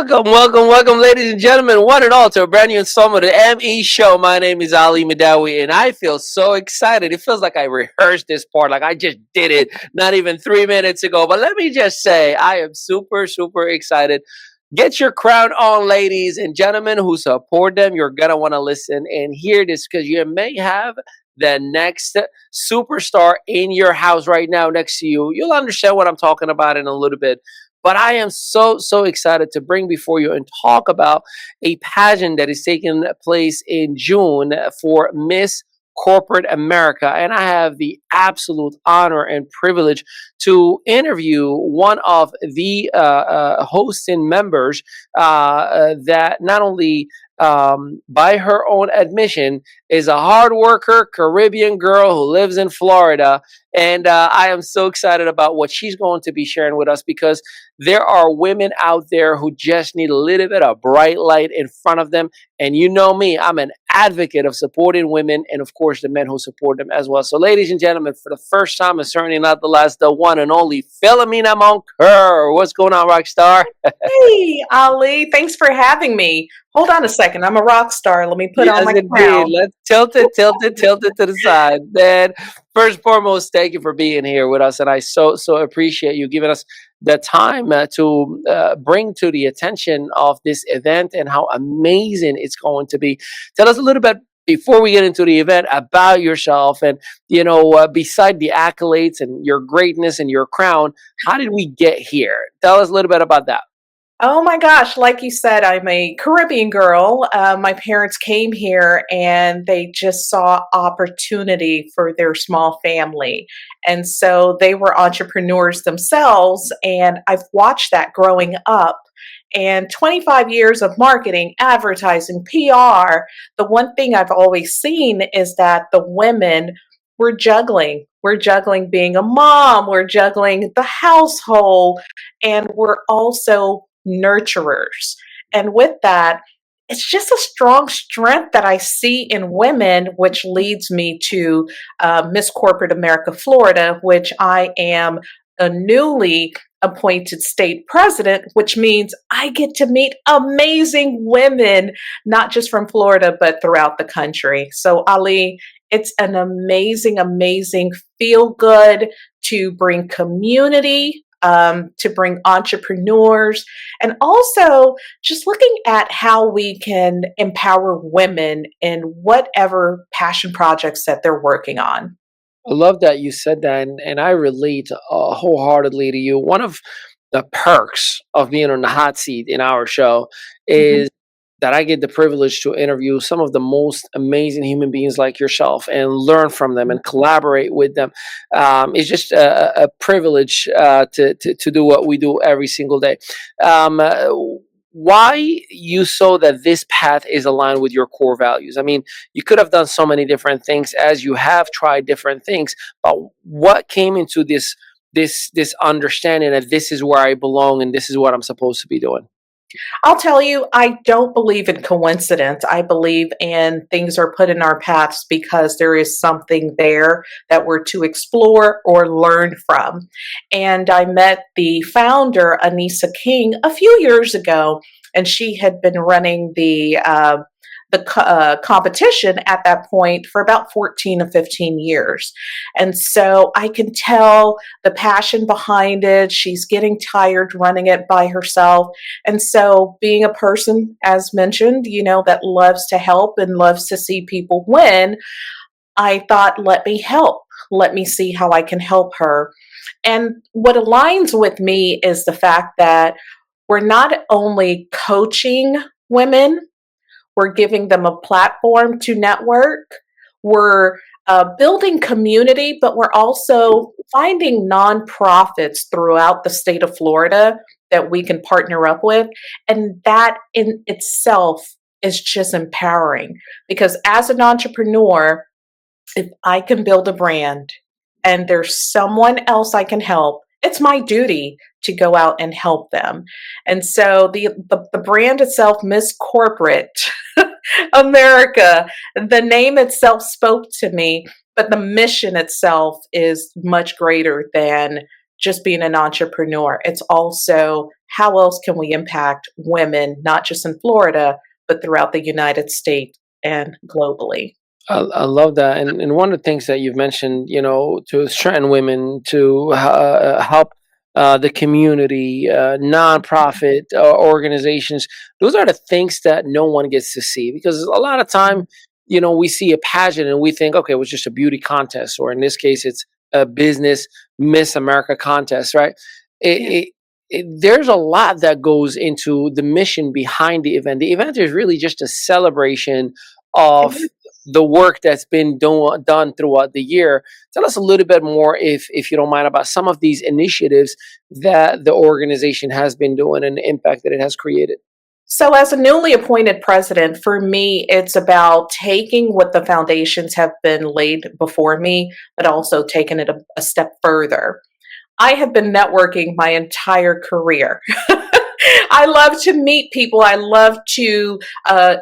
Welcome, ladies and gentlemen, one and all, to a brand new installment of the ME Show. My name is Ali Madawi, and I feel so excited. It feels like I rehearsed this part, like I just did it not even 3 minutes ago. But let me just say, I am super excited. Get your crown on, ladies and gentlemen who support them. You're going to want to listen and hear this because you may have the next superstar in your house right now next to you. You'll understand what I'm talking about in a little bit. But I am so excited to bring before you and talk about a pageant that is taking place in June for Miss Corporate America. And I have the absolute honor and privilege to interview one of the hosting members that not only by her own admission, is a hard worker Caribbean girl who lives in Florida. And I am so excited about what she's going to be sharing with us because there are women out there who just need a little bit of bright light in front of them. And you know me, I'm an advocate of supporting women and, of course, the men who support them as well. So, ladies and gentlemen, for the first time and certainly not the last, the one and only Philomena Monker. What's going on, Rockstar? Hey, Ali, thanks for having me. Hold on a second. I'm a rock star. Let me put on Yes, my indeed. crown. Let's tilt it to the side. Then, first and foremost, thank you for being here with us, and I so appreciate you giving us the time to bring to the attention of this event and how amazing it's going to be. Tell us a little bit before we get into the event about yourself, and beside the accolades and your greatness and your crown, how did we get here? Tell us a little bit about that. Oh my gosh, like you said, I'm a Caribbean girl. My parents came here and they just saw opportunity for their small family. And so they were entrepreneurs themselves. And I've watched that growing up. And 25 years of marketing, advertising, PR, the one thing I've always seen is that the women were juggling. We're juggling being a mom, we're juggling the household, and we're also nurturers. And with that, it's just a strong strength that I see in women, which leads me to Miss Corporate America Florida, which I am a newly appointed state president, which means I get to meet amazing women, not just from Florida, but throughout the country. So, Ali, it's an amazing feel good to bring community, to bring entrepreneurs, and also just looking at how we can empower women in whatever passion projects that they're working on. I love that you said that, and I relate wholeheartedly to you. One of the perks of being on the hot seat in our show Mhm. is that I get the privilege to interview some of the most amazing human beings like yourself and learn from them and collaborate with them. It's just a privilege to do what we do every single day. Why you saw that this path is aligned with your core values? I mean, you could have done so many different things as you have tried different things, but what came into this understanding that this is where I belong and this is what I'm supposed to be doing? I'll tell you, I don't believe in coincidence. I believe in things are put in our paths because there is something there that we're to explore or learn from. And I met the founder, Anissa King, a few years ago, and she had been running the competition at that point for about 14 or 15 years. And so I can tell the passion behind it. She's getting tired running it by herself. And so being a person, as mentioned, that loves to help and loves to see people win, I thought, let me help. Let me see how I can help her. And what aligns with me is the fact that we're not only coaching women, we're giving them a platform to network. We're building community, but we're also finding nonprofits throughout the state of Florida that we can partner up with. And that in itself is just empowering because as an entrepreneur, if I can build a brand and there's someone else I can help, it's my duty to go out and help them. And so the brand itself, Miss Corporate America, the name itself spoke to me, but the mission itself is much greater than just being an entrepreneur. It's also how else can we impact women, not just in Florida, but throughout the United States and globally. I love that, and one of the things that you've mentioned, to strengthen women, to help the community, nonprofit organizations. Those are the things that no one gets to see because a lot of time, we see a pageant and we think, okay, it was just a beauty contest, or in this case, it's a business Miss America contest, right? It, Yeah. it, there's a lot that goes into the mission behind the event. The event is really just a celebration of the work that's been done throughout the year. Tell us a little bit more, if you don't mind, about some of these initiatives that the organization has been doing and the impact that it has created. So, as a newly appointed president, for me, it's about taking what the foundations have been laid before me, but also taking it a step further. I have been networking my entire career. I love to meet people. I love to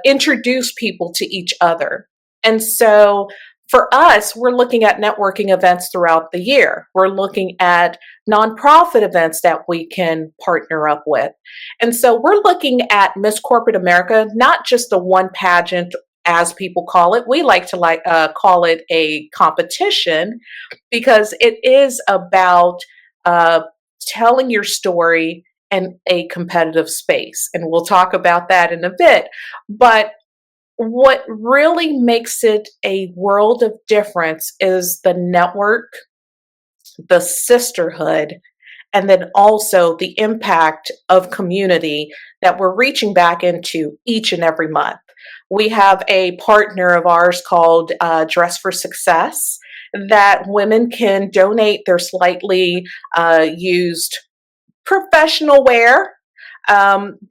introduce people to each other. And so for us, we're looking at networking events throughout the year. We're looking at nonprofit events that we can partner up with. And so we're looking at Miss Corporate America, not just the one pageant as people call it. We like to call it a competition because it is about uh, telling your story in a competitive space. And we'll talk about that in a bit. But what really makes it a world of difference is the network, the sisterhood, and then also the impact of community that we're reaching back into each and every month. We have a partner of ours called Dress for Success that women can donate their slightly used professional wear.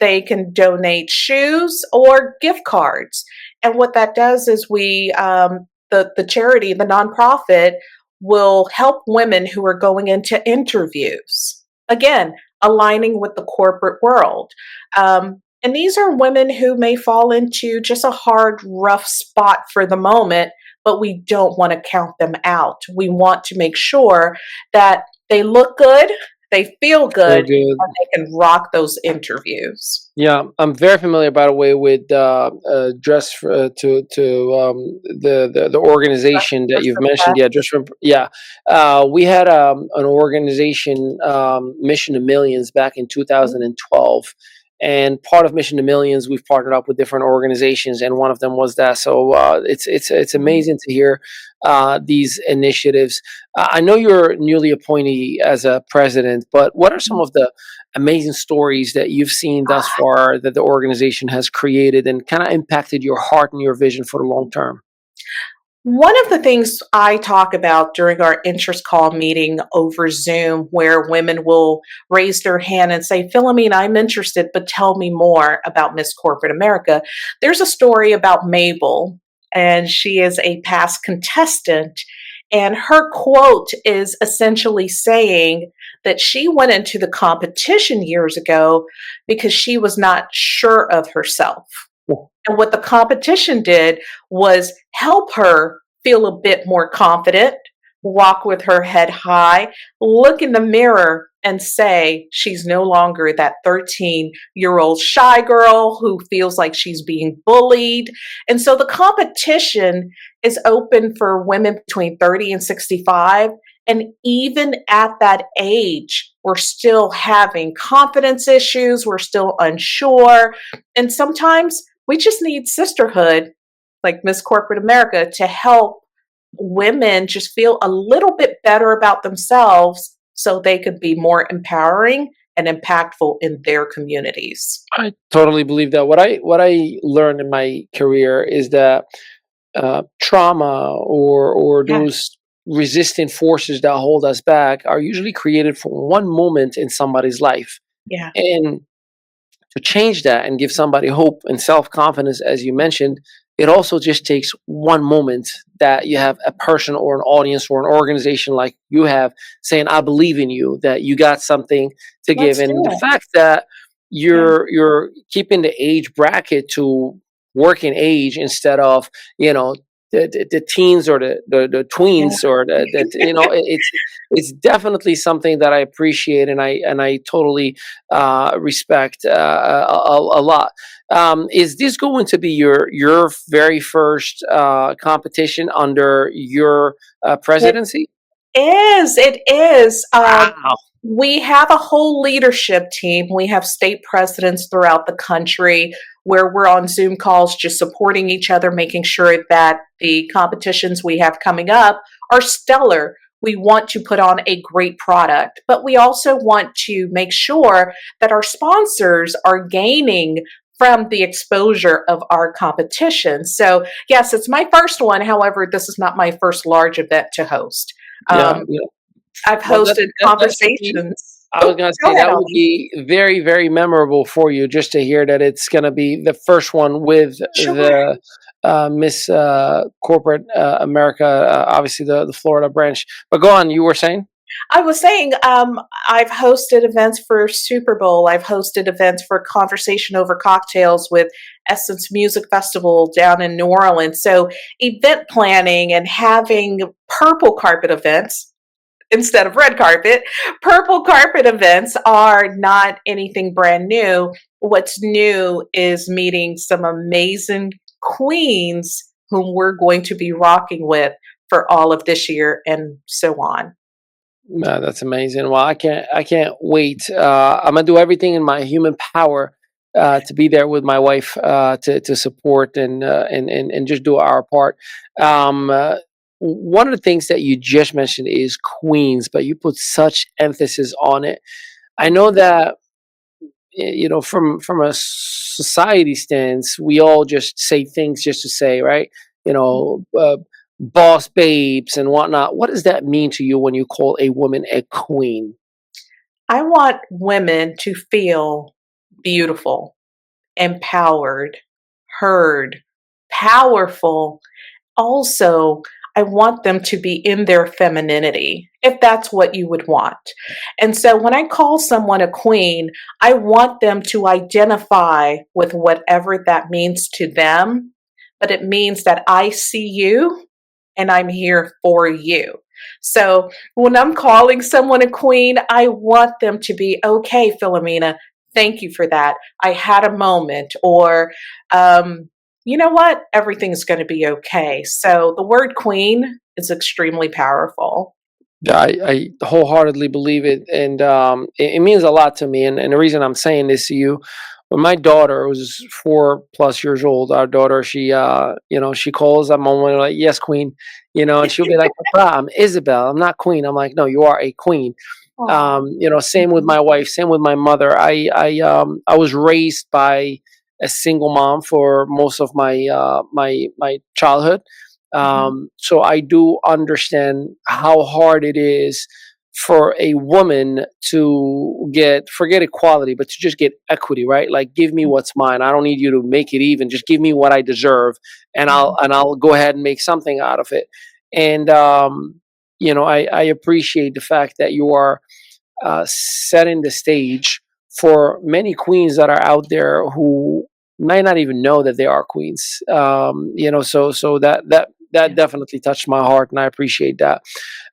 They can donate shoes or gift cards. And what that does is the charity, the nonprofit, will help women who are going into interviews. Again, aligning with the corporate world. And these are women who may fall into just a hard, rough spot for the moment, but we don't want to count them out. We want to make sure that they look good, they feel good, Very good. and they can rock those interviews. Yeah, I'm very familiar, by the way, with Dress for, the organization that Just you've for mentioned. that. Yeah, Dress for, yeah. We had an organization, Mission to Millions, back in 2012, and part of Mission to Millions, we've partnered up with different organizations, and one of them was that. So it's amazing to hear these initiatives. I know you're newly appointed as a president, but what are some of the amazing stories that you've seen thus far that the organization has created and kind of impacted your heart and your vision for the long term? One of the things I talk about during our interest call meeting over Zoom, where women will raise their hand and say, Philomene, I'm interested, but tell me more about Miss Corporate America. There's a story about Mabel, and she is a past contestant. And her quote is essentially saying that she went into the competition years ago because she was not sure of herself. And what the competition did was help her feel a bit more confident, walk with her head high, look in the mirror and say she's no longer that 13-year-old shy girl who feels like she's being bullied. And so the competition is open for women between 30 and 65. And even at that age, we're still having confidence issues, we're still unsure. And sometimes we just need sisterhood, like Miss Corporate America, to help women just feel a little bit better about themselves so they could be more empowering and impactful in their communities. I totally believe that. What I learned in my career is that trauma or Yeah, those resistant forces that hold us back are usually created from one moment in somebody's life, yeah, and to change that and give somebody hope and self confidence, as you mentioned, it also just takes one moment that you have a person or an audience or an organization like you have saying, "I believe in you," that you got something to give, let's do and the it. fact that Yeah, you're keeping the age bracket to working age instead of, you know the teens or the tweens or it's definitely something that I appreciate and I totally respect a lot. Is this going to be your very first competition under your presidency? It is. Wow. We have a whole leadership team. We have state presidents throughout the country where we're on Zoom calls, just supporting each other, making sure that the competitions we have coming up are stellar. We want to put on a great product, but we also want to make sure that our sponsors are gaining from the exposure of our competition. So, yes, it's my first one. However, this is not my first large event to host. Yeah, Um, yeah. I've Well, hosted that should be. conversations. I was Oh, gonna go say ahead, that would Ollie. be very, very memorable for you just to hear that it's gonna be the first one with Sure. the Miss Corporate America, obviously the Florida branch. But go on, you were saying? I was saying, I've hosted events for Super Bowl. I've hosted events for Conversation Over Cocktails with Essence Music Festival down in New Orleans. So, event planning and having purple carpet events instead of red carpet, purple carpet events are not anything brand new. What's new is meeting some amazing queens whom we're going to be rocking with for all of this year and so on. That's amazing. Well, I can't wait. I'm gonna do everything in my human power to be there with my wife to support and just do our part. Um, uh, One of the things that you just mentioned is Queens, but you put such emphasis on it. I know that from a society stance, we all just say things just to say, right? You know, boss babes and whatnot. What does that mean to you when you call a woman a queen? I want women to feel beautiful, empowered, heard, powerful. Also, I want them to be in their femininity, if that's what you would want. And so when I call someone a queen, I want them to identify with whatever that means to them, but it means that I see you and I'm here for you. So when I'm calling someone a queen, I want them to be okay, Philomena. Thank you for that. I had a moment, or you know what? Everything's going to be okay. So the word queen is extremely powerful. Yeah, I wholeheartedly believe it, and it means a lot to me. And the reason I'm saying this to you, when my daughter was 4+ years old, our daughter, she calls. I'm on like, yes, queen, and she'll be like, Papa, I'm Isabel. I'm not queen. I'm like, no, you are a queen. Aw. Same with my wife, same with my mother. I was raised by a single mom for most of my childhood. Mhm. So I do understand how hard it is for a woman to get forget equality, but to just get equity, right? Like, give me what's mine. I don't need you to make it even. Just give me what I deserve, and Mhm. I'll go ahead and make something out of it. And I appreciate the fact that you are setting the stage for many queens that are out there who might not even know that they are queens. So that Yeah. definitely touched my heart, and I appreciate that.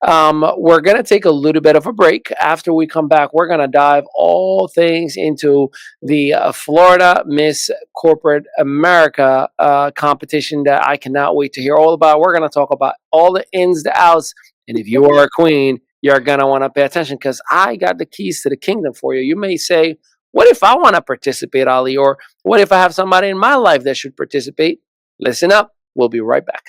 We're gonna take a little bit of a break. After we come back, we're gonna dive all things into the Florida Miss Corporate America competition that I cannot wait to hear all about. We're gonna talk about all the ins, the outs, and if you are a queen, you're gonna want to pay attention because I got the keys to the kingdom for you. You may say, "What if I want to participate, Ali?" Or "What if I have somebody in my life that should participate?" Listen up. We'll be right back.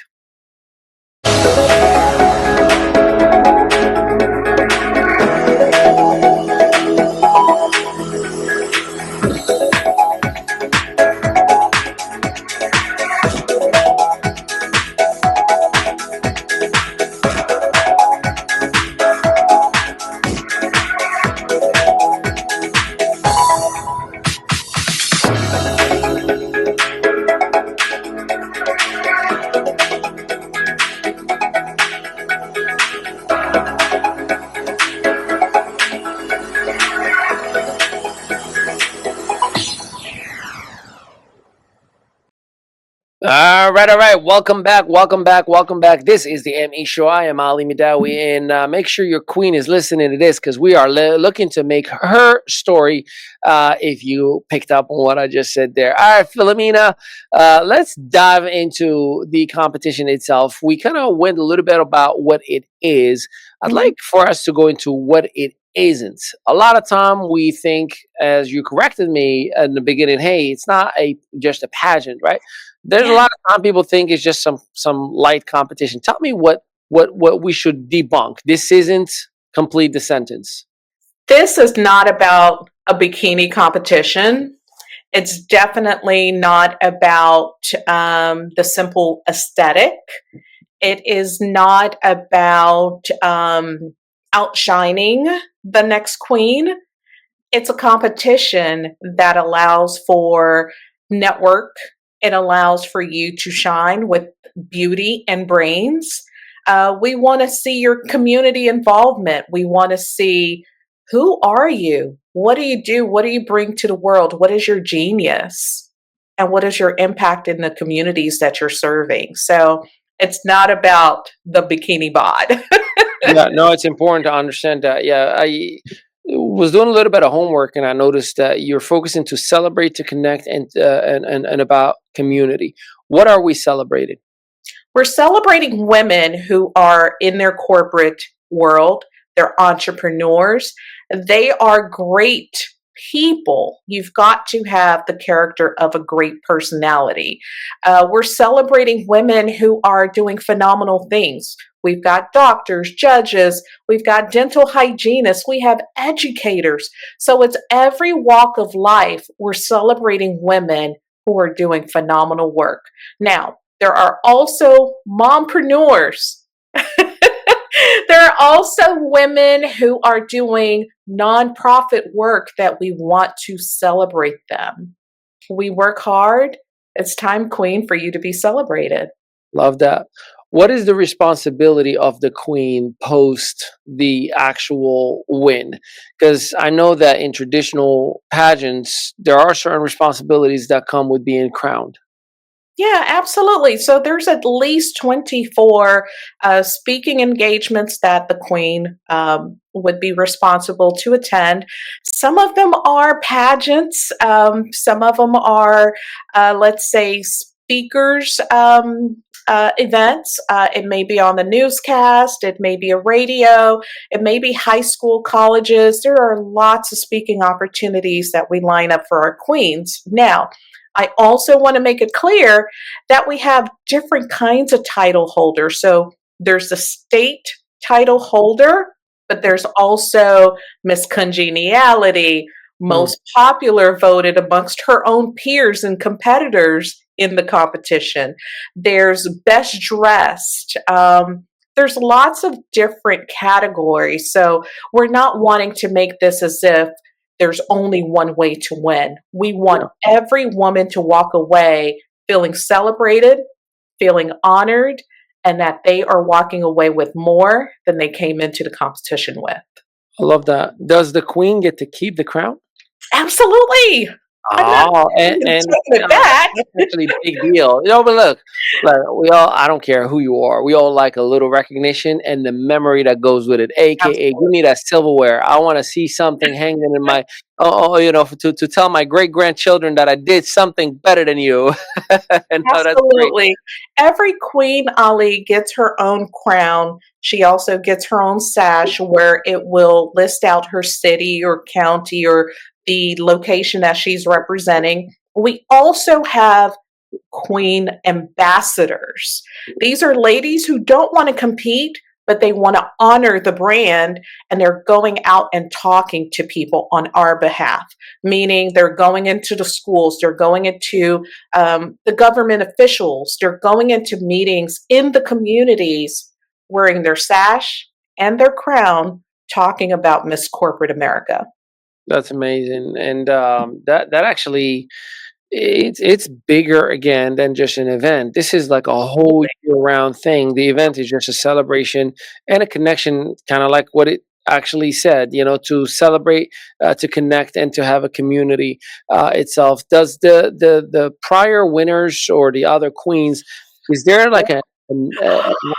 All right. Welcome back. Welcome back. Welcome back. This is the ME Show. I am Ali Midawi, and make sure your queen is listening to this because we are looking to make her story. If you picked up on what I just said there. All right, Philomena, let's dive into the competition itself. We kind of went a little bit about what it is. I'd Mhm. like for us to go into what it isn't. A lot of time we think, as you corrected me in the beginning, hey, it's not a just a pageant, right? There's a Yeah. lot of time people think it's just some light competition. Tell me what we should debunk. This isn't complete the sentence. This is not about a bikini competition. It's definitely not about the simple aesthetic. It is not about outshining the next queen. It's a competition that allows for network. It allows for you to shine with beauty and brains. We want to see your community involvement. We want to see, who are you? What do you do? What do you bring to the world? What is your genius? And what is your impact in the communities that you're serving? So it's not about the bikini bod. Yeah, no, it's important to understand that. Yeah, I was doing a little bit of homework and I noticed that you're focusing to celebrate, to connect, and about community. What are we celebrating? We're celebrating women who are in their corporate world, they're entrepreneurs, they are great people. You've got to have the character of a great personality. We're celebrating women who are doing phenomenal things. We've got doctors, judges, we've got dental hygienists, we have educators. So it's every walk of life. We're celebrating women who are doing phenomenal work. Now, there are also mompreneurs. There are also women who are doing nonprofit work that we want to celebrate them. We work hard. It's time, Queen, for you to be celebrated. Love that. What is the responsibility of the queen post the actual win? Because I know that in traditional pageants, there are certain responsibilities that come with being crowned. Yeah, absolutely. So there's at least 24 speaking engagements that the Queen would be responsible to attend. Some of them are pageants, some of them are, let's say, speakers. Events. It may be on the newscast, it may be a radio, it may be high school, colleges. There are lots of speaking opportunities that we line up for our queens. Now, I also want to make it clear that we have different kinds of title holders. So there's the state title holder, but there's also Miss Congeniality, Mm. most popular voted amongst her own peers and competitors in the competition. There's best dressed. There's lots of different categories. So we're not wanting to make this as if there's only one way to win. We want Yeah, every woman to walk away feeling celebrated, feeling honored, and that they are walking away with more than they came into the competition with. I love that. Does the queen get to keep the crown? Absolutely. I'm not Oh, taking it back. that's actually a big deal. But look, we all, I don't care who you are, we all like a little recognition and the memory that goes with it. AKA, give me that silverware. I want to see something hanging in my, to tell my great grandchildren that I did something better than you. And no, that's great. Absolutely. Every queen, Ali, gets her own crown. She also gets her own sash where it will list out her city or county or the location that she's representing. We also have queen ambassadors. These are ladies who don't want to compete, but they want to honor the brand and they're going out and talking to people on our behalf, meaning they're going into the schools, they're going into the government officials, they're going into meetings in the communities wearing their sash and their crown talking about Miss Corporate America. That's amazing, and that actually it's bigger again than just an event. This is like a whole year round thing. The event is just a celebration and a connection, kind of like what it actually said, to celebrate, to connect, and to have a community itself. Does the prior winners or the other queens, is there like an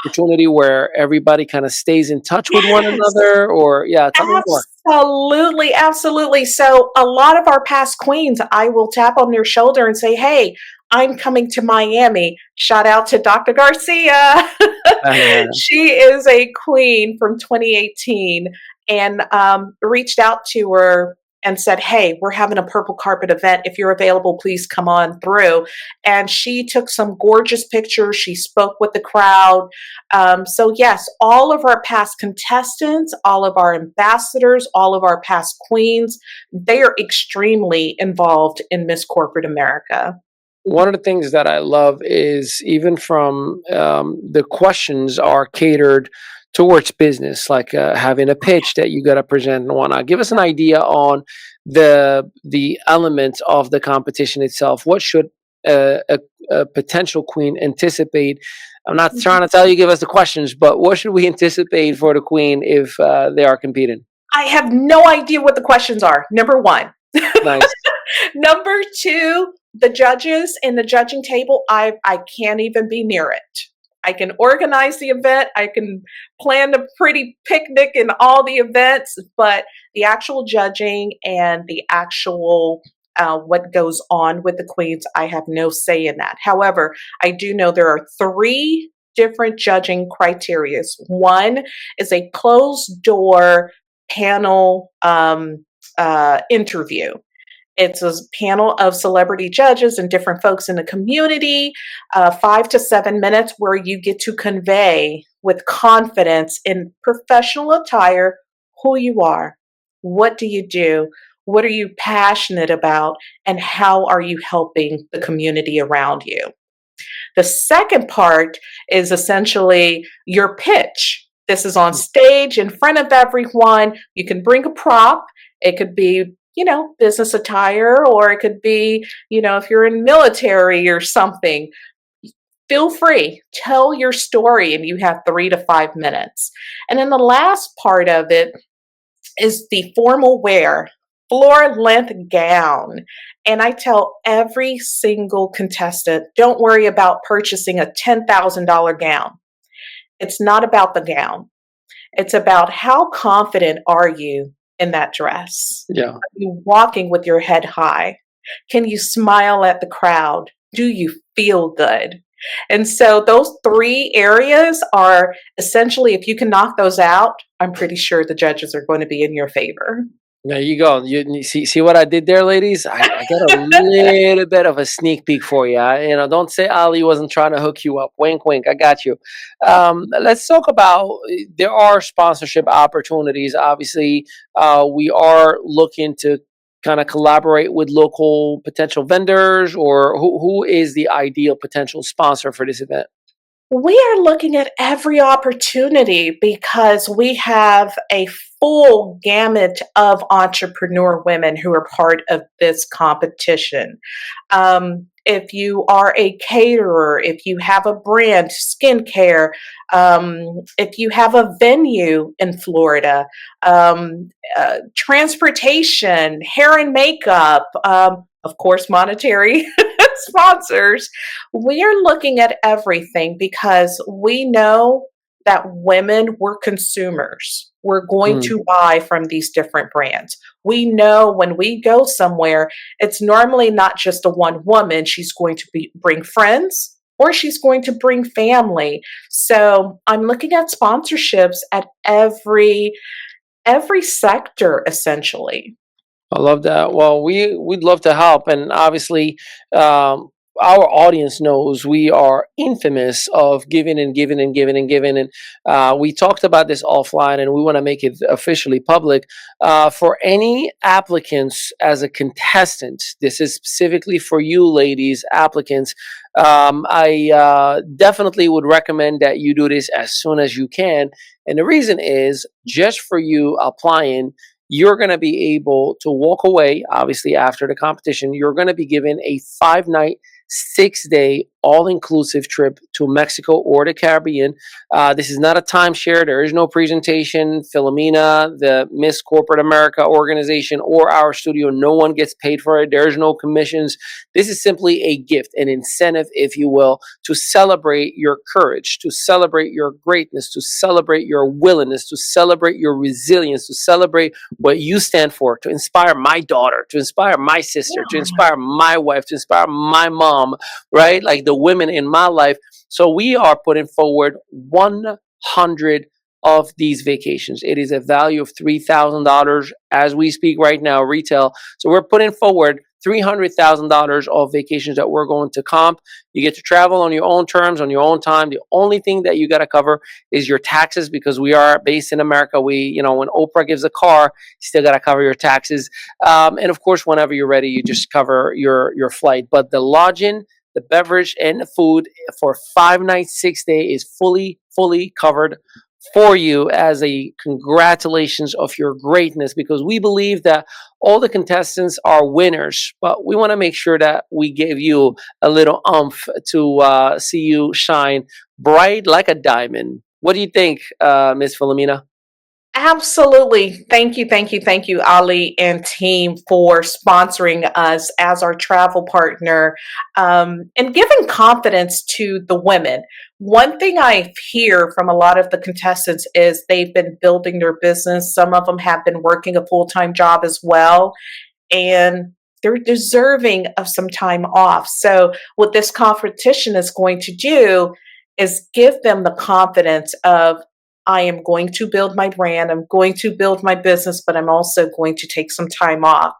opportunity where everybody kind of stays in touch with one Yes. another? Or yeah, tell me more. Absolutely, absolutely. So, a lot of our past queens, I will tap on their shoulder and say, "Hey, I'm coming to Miami." Shout out to Dr. Garcia. She is a queen from 2018 and reached out to her and said, "Hey, we're having a purple carpet event. If you're available, please come on through." And she took some gorgeous pictures. She spoke with the crowd. So, yes, all of our past contestants, all of our ambassadors, all of our past queens, they are extremely involved in Miss Corporate America. One of the things that I love is even from the questions are catered towards business, like having a pitch that you got to present and whatnot. Give us an idea on the elements of the competition itself. What should a potential queen anticipate? I'm not trying to tell you give us the questions, but what should we anticipate for the queen if they are competing? I have no idea what the questions are, number one. Nice. Number two, the judges in the judging table, I can't even be near it. I can organize the event, I can plan a pretty picnic and all the events, but the actual judging and the actual what goes on with the queens, I have no say in that. However, I do know there are three different judging criterias. One is a closed door panel interview. It's a panel of celebrity judges and different folks in the community, 5 to 7 minutes where you get to convey with confidence in professional attire who you are, what do you do, what are you passionate about, and how are you helping the community around you. The second part is essentially your pitch. This is on stage in front of everyone. You can bring a prop. It could be, business attire, or it could be, if you're in military or something. Feel free, tell your story, and you have 3 to 5 minutes. And then the last part of it is the formal wear, floor length gown. And I tell every single contestant, don't worry about purchasing a $10,000 gown. It's not about the gown. It's about how confident are you in that dress? Yeah. Are you walking with your head high? Can you smile at the crowd? Do you feel good? And so those three areas are essentially, if you can knock those out, I'm pretty sure the judges are going to be in your favor. There you go. You see what I did there, ladies? I got a little bit of a sneak peek for you. Don't say Ali wasn't trying to hook you up. Wink, wink. I got you. Let's talk about there are sponsorship opportunities. Obviously, we are looking to kind of collaborate with local potential vendors, or who is the ideal potential sponsor for this event? We are looking at every opportunity because we have a full gamut of entrepreneur women who are part of this competition. If you are a caterer, if you have a brand, skincare, if you have a venue in Florida, transportation, hair and makeup, of course, monetary sponsors, we are looking at everything because we know that women were consumers. We're going Mm. to buy from these different brands. We know when we go somewhere, it's normally not just a one woman. She's going to bring friends or she's going to bring family. So I'm looking at sponsorships at every sector essentially. I love that. Well, we'd love to help, and obviously, our audience knows we are infamous of giving and giving and giving and giving. And we talked about this offline, and we want to make it officially public. For any applicants as a contestant, this is specifically for you, ladies, applicants. I definitely would recommend that you do this as soon as you can. And the reason is just for you applying, you're going to be able to walk away, obviously, after the competition. You're going to be given a 5 night 6-day all-inclusive trip to Mexico or the Caribbean. This is not a timeshare. There is no presentation. Philomena, the Miss Corporate America organization, or our studio, no one gets paid for it. There's no commissions. This is simply a gift, an incentive, if you will, to celebrate your courage, to celebrate your greatness, to celebrate your willingness, to celebrate your resilience, to celebrate what you stand for, to inspire my daughter, to inspire my sister, to Yeah. inspire my wife, to inspire my mom, right? Like the women in my life. So we are putting forward 100 of these vacations. It is a value of $3,000 as we speak right now, retail. So we're putting forward $300,000 of vacations that we're going to comp. You get to travel on your own terms, on your own time. The only thing that you got to cover is your taxes, because we are based in America. When Oprah gives a car, you still got to cover your taxes. And of course, whenever you're ready, you just cover your flight. But the lodging, the beverage, and the food for 5 nights, 6 day is fully covered for you as a congratulations of your greatness, because we believe that all the contestants are winners, but we want to make sure that we give you a little umph to see you shine bright like a diamond. What do you think, Miss Philomena? Absolutely. Thank you, Ali and team, for sponsoring us as our travel partner, and giving confidence to the women. One thing I hear from a lot of the contestants is they've been building their business. Some of them have been working a full time job as well, and they're deserving of some time off. So, what this competition is going to do is give them the confidence of, I am going to build my brand, I'm going to build my business, but I'm also going to take some time off.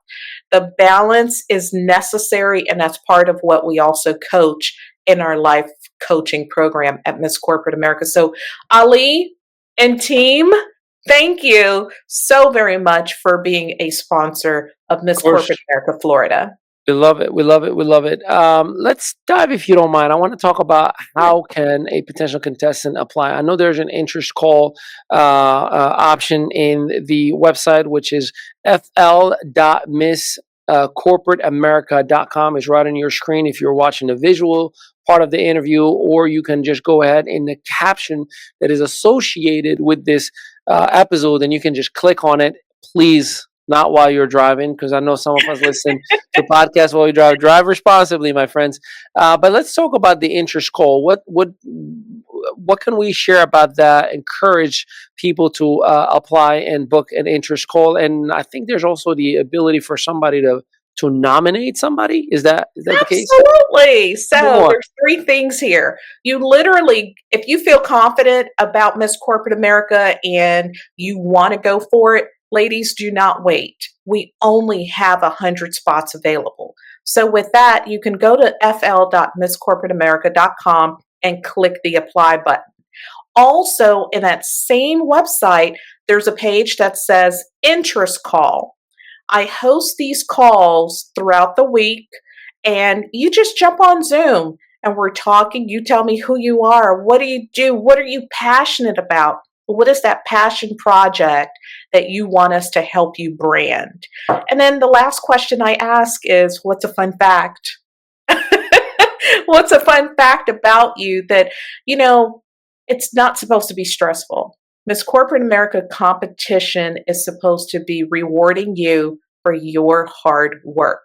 The balance is necessary, and that's part of what we also coach in our life coaching program at Miss Corporate America. So, Ali and team, thank you so very much for being a sponsor of Of Miss course. Corporate America Florida. We love it. We love it. We love it. Let's dive, if you don't mind. I want to talk about how can a potential contestant apply. I know there's an interest call option in the website, which is fl.misscorporateamerica.com. It's right on your screen if you're watching the visual part of the interview, or you can just go ahead in the caption that is associated with this episode, and you can just click on it. Please, not while you're driving, because I know some of us listen to podcasts while we drive. Drive responsibly, my friends. But let's talk about the interest call. What can we share about that? Encourage people to apply and book an interest call, and I think there's also the ability for somebody to nominate somebody. Is that the case? Absolutely. A bit So more. there's three things here. You literally, if you feel confident about Miss Corporate America and you want to go for it, ladies, do not wait. We only have 100 spots available. So with that, you can go to fl.misscorporateamerica.com and click the apply button. Also, in that same website, there's a page that says interest call. I host these calls throughout the week, and you just jump on Zoom and we're talking. You tell me who you are, what do you do, what are you passionate about, what is that passion project that you want us to help you brand. And then the last question I ask is, what's a fun fact? What's a fun fact about you that, you know, it's not supposed to be stressful. Miss Corporate America competition is supposed to be rewarding you for your hard work.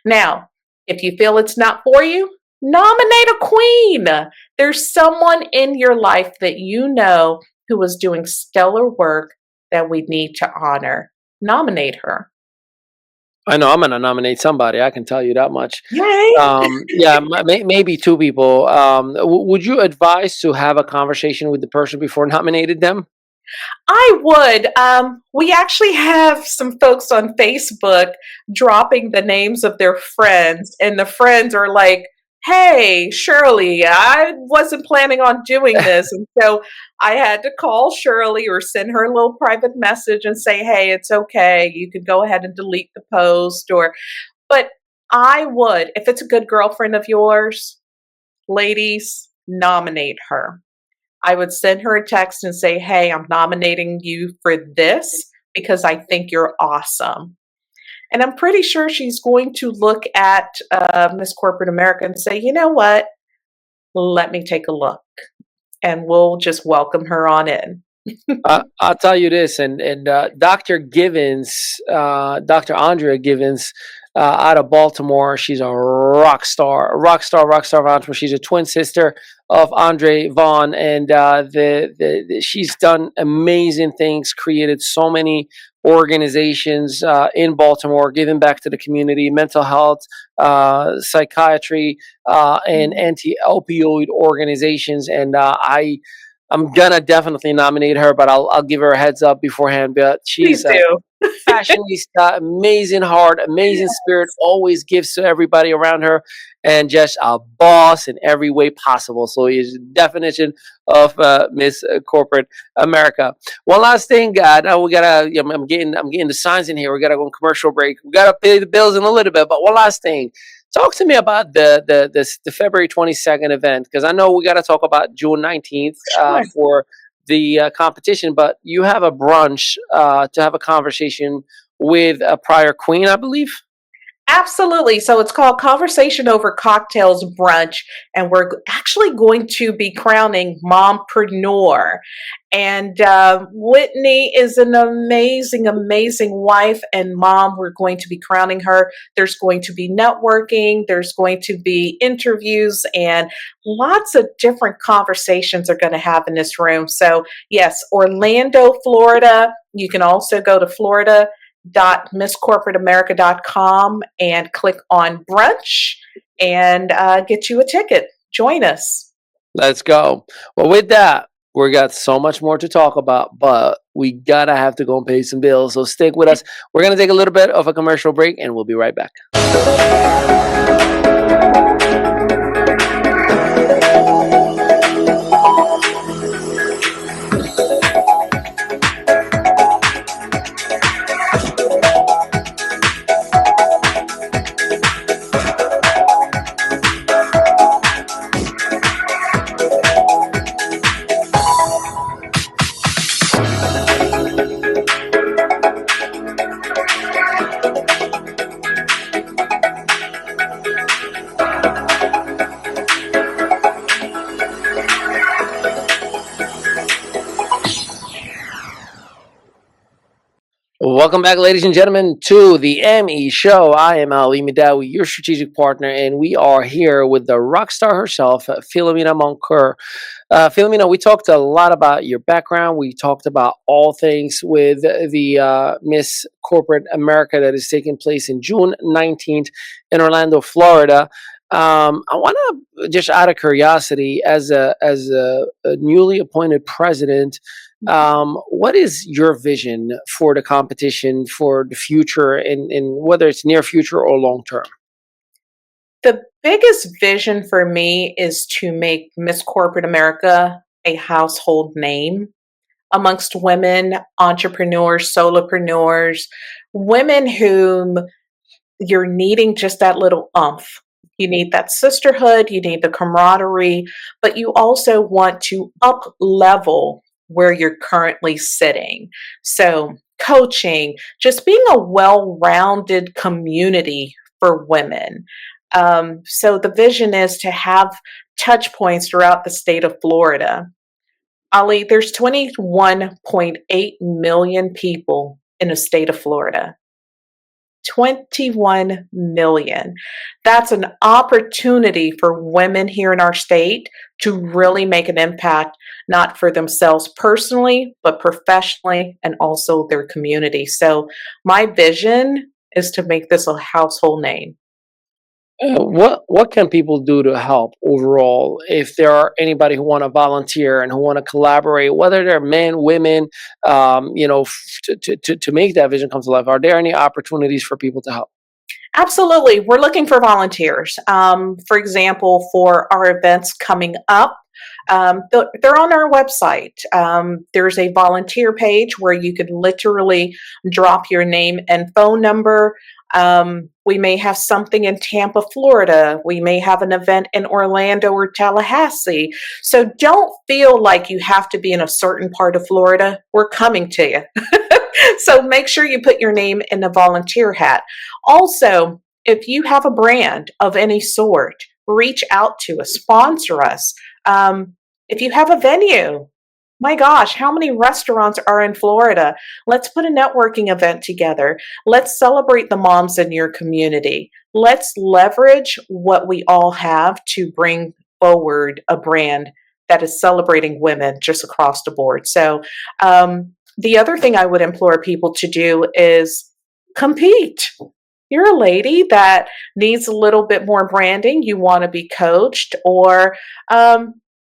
Now, if you feel it's not for you, nominate a queen. There's someone in your life that you know who is doing stellar work that we need to honor. Nominate her. I know I'm going to nominate somebody. I can tell you that much. Yay! Yeah, maybe two people. Would you advise to have a conversation with the person before nominated them? I would. We actually have some folks on Facebook dropping the names of their friends, and the friends are like, "Hey, Shirley, I wasn't planning on doing this." And so I had to call Shirley or send her a little private message and say, "Hey, it's okay. You can go ahead and delete the post." But I would, if it's a good girlfriend of yours, ladies, nominate her. I would send her a text and say, "Hey, I'm nominating you for this because I think you're awesome." And I'm pretty sure she's going to look at Miss Corporate America and say, you know what? Let me take a look. And we'll just welcome her on in. I'll tell you this, and Dr. Givens, Dr. Andrea Givens, out of Baltimore, she's a rock star of entrepreneur. She's a twin sister of Andre Vaughn, and she's done amazing things, created so many organizations in Baltimore, giving back to the community, mental health, psychiatry, and anti-opioid organizations, and I'm gonna definitely nominate her, but I'll give her a heads up beforehand. But Please she's a do. fashionista, amazing heart, amazing spirit, always gives to everybody around her, and just a boss in every way possible. So he's the definition of Miss Corporate America. One last thing, now we gotta. I'm getting the signs in here. We gotta go on commercial break. We gotta pay the bills in a little bit. But one last thing. Talk to me about the February 22nd event, because I know we got to talk about June 19th Sure. for the competition, but you have a brunch to have a conversation with a prior queen, I believe. Absolutely. So it's called Conversation Over Cocktails Brunch, and we're actually going to be crowning Mompreneur. And Whitney is an amazing, amazing wife and mom. We're going to be crowning her. There's going to be networking, there's going to be interviews, and lots of different conversations are going to happen in this room. So, yes, Orlando, Florida. You can also go to florida.misscorporateamerica.com and click on brunch and get you a ticket. Join us. Let's go. Well, with that, we got so much more to talk about, but we gotta have to go and pay some bills. So stick with us. We're gonna take a little bit of a commercial break, and we'll be right back. Welcome back, ladies and gentlemen, to the ME Show. I am Ali Midawi, your strategic partner, and we are here with the rock star herself, Philomena Moncoeur. Philomena, we talked a lot about your background. We talked about all things with the Miss Corporate America that is taking place in June 19th in Orlando, Florida. I want to just out of curiosity, as a newly appointed president, what is your vision for the competition for the future, in whether it's near future or long term? The biggest vision for me is to make Miss Corporate America a household name amongst women, entrepreneurs, solopreneurs, women whom you're needing just that little umph. You need that sisterhood, you need the camaraderie, but you also want to up level where you're currently sitting. So, coaching, just being a well rounded community for women. So, the vision is to have touch points throughout the state of Florida. Ali, there's 21.8 million people in the state of Florida. 21 million. That's an opportunity for women here in our state to really make an impact, not for themselves personally, but professionally and also their community. So, my vision is to make this a household name. What can people do to help overall? If there are anybody who want to volunteer and who want to collaborate, whether they're men, women, to make that vision come to life, are there any opportunities for people to help? Absolutely. We're looking for volunteers. For example, for our events coming up, they're on our website. There's a volunteer page where you could literally drop your name and phone number. We may have something in Tampa, Florida. We may have an event in Orlando or Tallahassee. So don't feel like you have to be in a certain part of Florida. We're coming to you. So make sure you put your name in the volunteer hat. Also, if you have a brand of any sort, reach out to us, sponsor us. If you have a venue, my gosh, how many restaurants are in Florida? Let's put a networking event together. Let's celebrate the moms in your community. Let's leverage what we all have to bring forward a brand that is celebrating women just across the board. So, the other thing I would implore people to do is compete. You're a lady that needs a little bit more branding, you want to be coached, or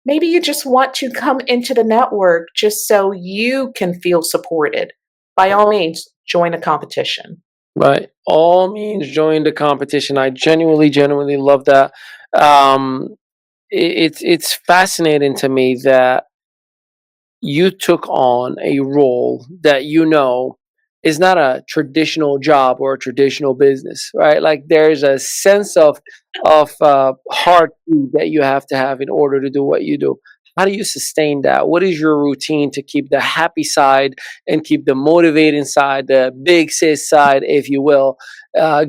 maybe you just want to come into the network just so you can feel supported. By all means, join a competition. By all means, join the competition. I genuinely love that. Um, it's fascinating to me that you took on a role that is not a traditional job or a traditional business, right? Like there's a sense of heart that you have to have in order to do what you do. How do you sustain that? What is your routine to keep the happy side and keep the motivating side, the big sis side, if you will,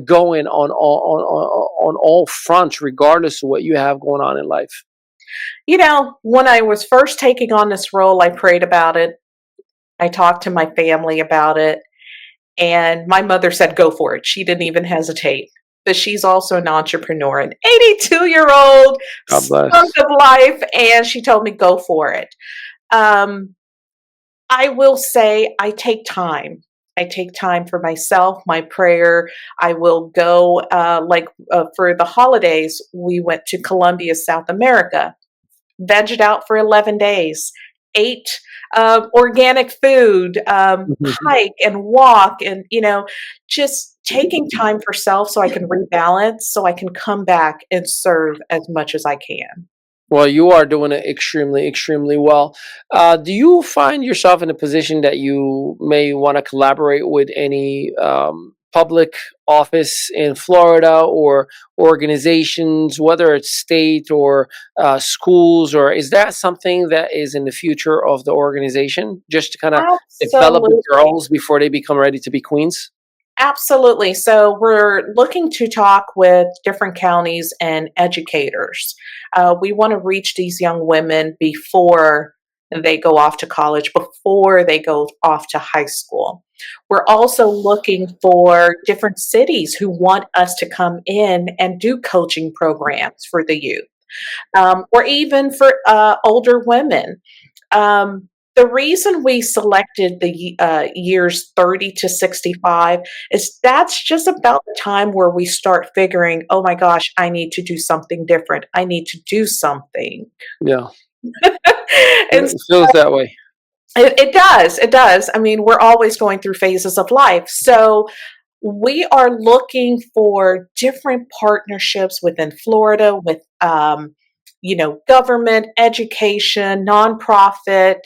going on all fronts, regardless of what you have going on in life? You know, when I was first taking on this role, I prayed about it. I talked to my family about it. And my mother said, go for it. She didn't even hesitate. But she's also an entrepreneur, an 82-year-old God skunk bless. of life. And she told me, go for it. Um, I will say I take time. I take time for myself, my prayer. I will go, for the holidays, we went to Colombia, South America, vegged out for 11 days, ate organic food, hike and walk, and, just taking time for self so I can rebalance, so I can come back and serve as much as I can. Well, you are doing it extremely well. Do you find yourself in a position that you may want to collaborate with any public office in Florida or organizations, whether it's state or schools, or is that something that is in the future of the organization, just to kind of develop the Absolutely. girls before they become ready to be queens? Absolutely. So we're looking to talk with different counties and educators. We want to reach these young women before they go off to college, before they go off to high school. We're also looking for different cities who want us to come in and do coaching programs for the youth, or even for older women. The reason we selected the years 30 to 65 is that's just about the time where we start figuring, oh my gosh, I need to do something different. I need to do something. Yeah, And it feels that way. it does. It does. I mean, we're always going through phases of life. So we are looking for different partnerships within Florida with, government, education, nonprofit.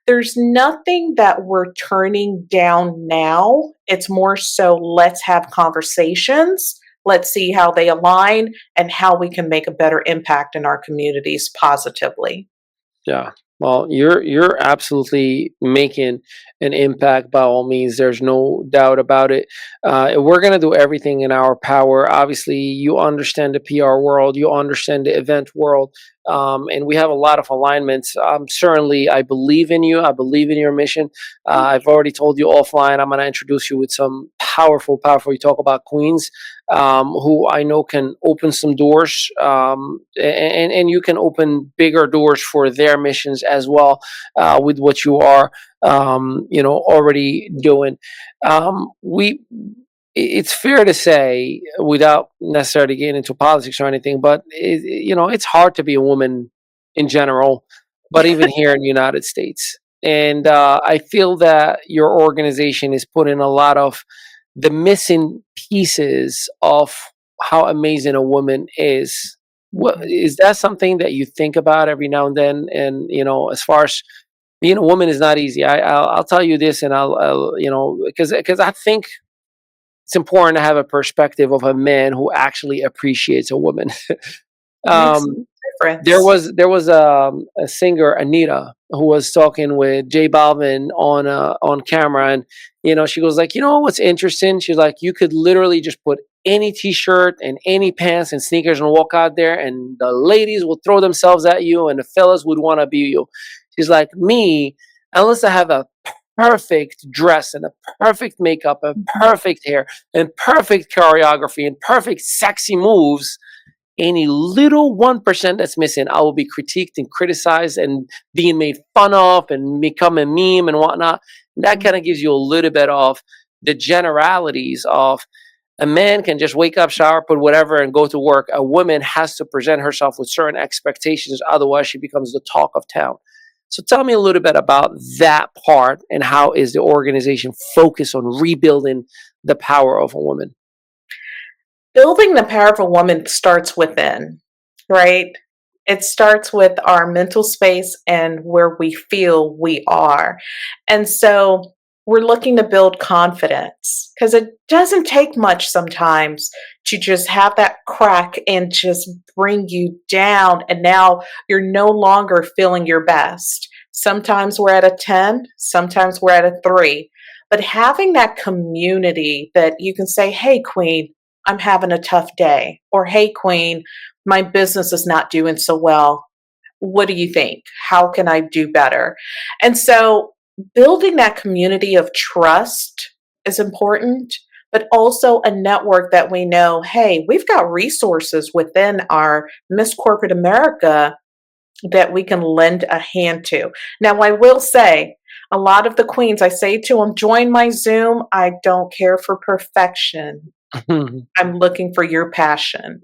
There's nothing that we're turning down now. It's more so let's have conversations. Let's see how they align and how we can make a better impact in our communities positively. Yeah. Well, you're absolutely making an impact by all means. There's no doubt about it. We're gonna do everything in our power. Obviously, you understand the PR world, you understand the event world, and we have a lot of alignments. Certainly, I believe in you. I believe in your mission. I've already told you offline. I'm gonna introduce you with some powerful. You talk about queens, who I know can open some doors, and you can open bigger doors for their missions as well, with what you are, already doing. We. It's fair to say, without necessarily getting into politics or anything, but it's hard to be a woman in general, but even here in the United States. And I feel that your organization is putting a lot of the missing pieces of how amazing a woman is. What Mhm. is that something that you think about every now and then? And as far as being a woman is not easy. I'll tell you this, and I'll because I think it's important to have a perspective of a man who actually appreciates a woman. Makes a Um, difference. there was a singer Anita who was talking with J Balvin on camera, and she goes like, what's interesting? She's like, you could literally just put any T-shirt and any pants and sneakers and walk out there, and the ladies will throw themselves at you, and the fellas would want to be you. She's like, me, unless I have a perfect dress and a perfect makeup and perfect hair and perfect choreography and perfect sexy moves, any little 1% that's missing, I will be critiqued and criticized and being made fun of and become a meme and whatnot. And that kind of gives you a little bit of the generalities of a man can just wake up, shower, put whatever, and go to work. A woman has to present herself with certain expectations, otherwise she becomes the talk of town. So tell me a little bit about that part and how is the organization focused on rebuilding the power of a woman? Building the power of a woman starts within, right? It starts with our mental space and where we feel we are. And so we're looking to build confidence because it doesn't take much sometimes to just have that crack and just bring you down. And now you're no longer feeling your best. Sometimes we're at a 10, sometimes we're at a 3. But having that community that you can say, hey, Queen, I'm having a tough day. Or, hey, Queen, my business is not doing so well. What do you think? How can I do better? And so, building that community of trust is important, but also a network that we know, hey, we've got resources within our Miss Corporate America that we can lend a hand to. Now, I will say, a lot of the queens, I say to them, join my Zoom. I don't care for perfection. I'm looking for your passion.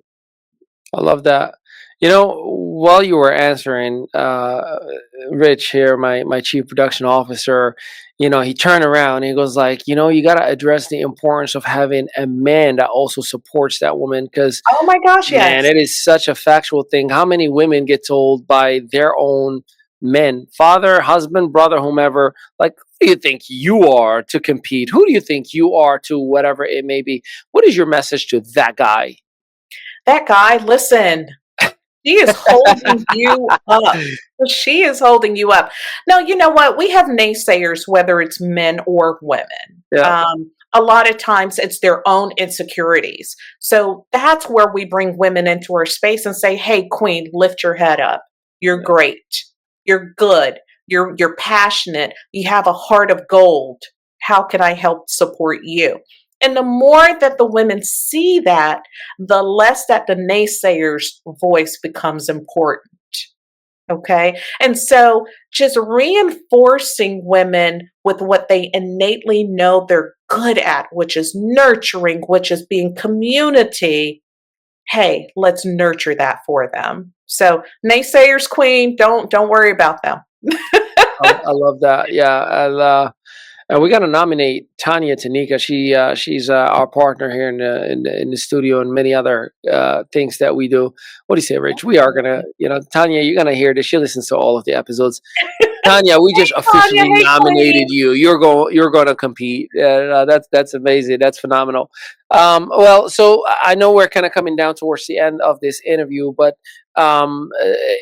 I love that. While you were answering, Rich here, my chief production officer, he turned around and he goes like, you got to address the importance of having a man that also supports that woman because, Oh my gosh, man, yes. it is such a factual thing. How many women get told by their own men, father, husband, brother, whomever, like, who do you think you are to compete? Who do you think you are to whatever it may be? What is your message to that guy? That guy, listen, she is holding you up. She is holding you up. Now, you know what? We have naysayers, whether it's men or women. Yeah. A lot of times it's their own insecurities. So that's where we bring women into our space and say, hey, queen, lift your head up. You're Yeah. great. You're good. You're passionate. You have a heart of gold. How can I help support you? And the more that the women see that, the less that the naysayer's voice becomes important. Okay. And so just reinforcing women with what they innately know they're good at, which is nurturing, which is being community. Hey, let's nurture that for them. So naysayers, queen, don't worry about them. I love that. Yeah, and we got to nominate Tanya Tanika. She's our partner here in the studio and many other things that we do. What do you say, Rich? We are gonna, Tanya, you're gonna hear this. She listens to all of the episodes. Tanya, we just Tanya, officially hey nominated queen. you. You're going to compete. That's amazing. That's phenomenal. Well, so I know we're kind of coming down towards the end of this interview, but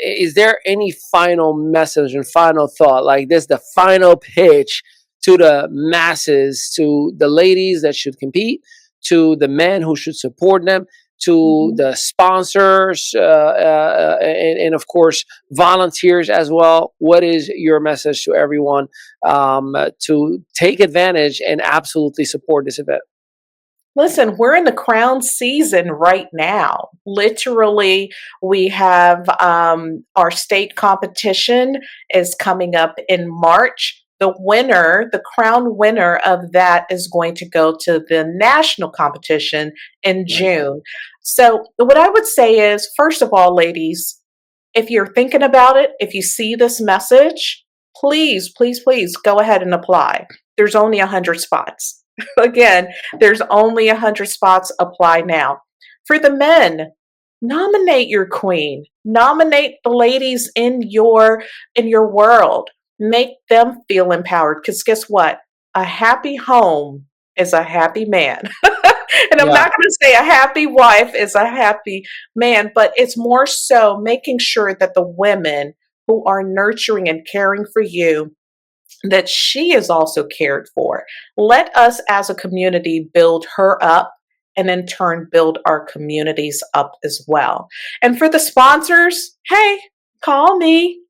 is there any final message and final thought, like this, the final pitch to the masses, to the ladies that should compete, to the men who should support them, to Mhm. the sponsors, and of course volunteers as well? What is your message to everyone to take advantage and absolutely support this event? Listen, we're in the crown season right now. Literally, we have our state competition is coming up in March. The winner, the crown winner of that, is going to go to the national competition in Nice. June. So, what I would say is, first of all, ladies, if you're thinking about it, if you see this message, please, please, please go ahead and apply. There's only 100 spots. Again, there's only 100 spots. Apply now. For the men, nominate your queen. Nominate the ladies in your world. Make them feel empowered because guess what? A happy home is a happy man. And I'm Yeah. not going to say a happy wife is a happy man, but it's more so making sure that the women who are nurturing and caring for you, that she is also cared for. Let us as a community build her up and in turn build our communities up as well. And for the sponsors, hey, call me.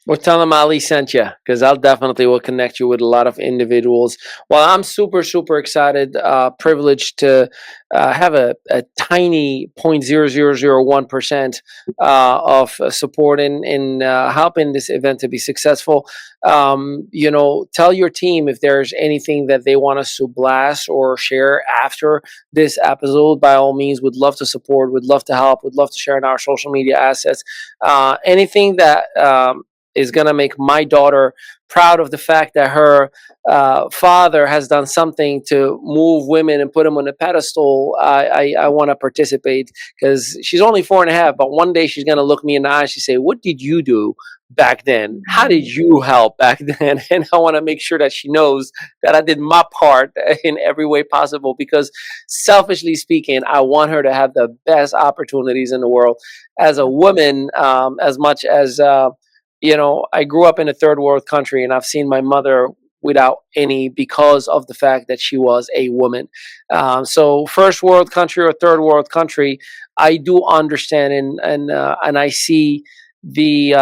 Well, tell them Ali sent you, because I'll definitely will connect you with a lot of individuals. Well, I'm super, super excited, privileged to have a tiny 0.0001% of support in helping this event to be successful. Tell your team if there's anything that they want us to blast or share after this episode. By all means, would love to support, would love to help, would love to share in our social media assets. Anything that is going to make my daughter proud of the fact that her father has done something to move women and put them on a pedestal. I want to participate, because she's only 4.5, but one day she's going to look me in the eye and she say, what did you do back then? How did you help back then? And I want to make sure that she knows that I did my part in every way possible, because selfishly speaking, I want her to have the best opportunities in the world as a woman, as much as I grew up in a third world country, and I've seen my mother without any, because of the fact that she was a woman. So first world country or third world country, I do understand, and I see the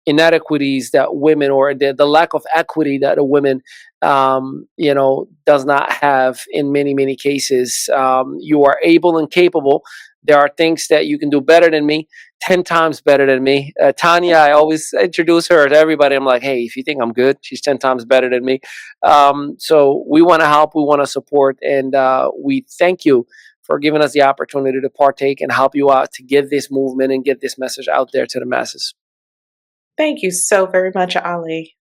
inequities that women, or the lack of equity that a woman does not have in many, many cases. You are able and capable. There are things that you can do better than me, 10 times better than me. Tanya, I always introduce her to everybody. I'm like, hey, if you think I'm good, she's 10 times better than me. So we want to help, we want to support, and we thank you for giving us the opportunity to partake and help you out to get this movement and get this message out there to the masses. Thank you so very much, Ali.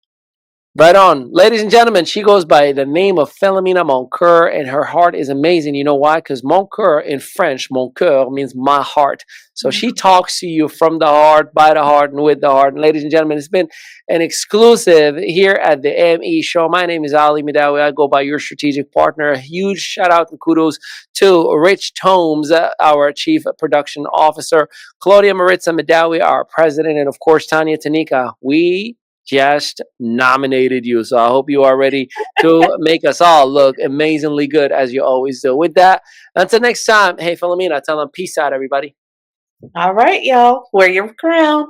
Right on. Ladies and gentlemen, she goes by the name of Philomena Moncoeur, and her heart is amazing. You know why? Because Moncoeur in French, mon coeur, means my heart. So she talks to you from the heart, by the heart, and with the heart. And ladies and gentlemen, it's been an exclusive here at the ME Show. My name is Ali Midawi. I go by your strategic partner. A huge shout out and kudos to Rich Tomes, our Chief Production Officer, Claudia Maritza Midawi, our President, and of course, Tanya Tanika. We just nominated you. So I hope you are ready to make us all look amazingly good, as you always do. With that, until next time, hey, Philomena, tell them peace out, everybody. All right, y'all, wear your crown.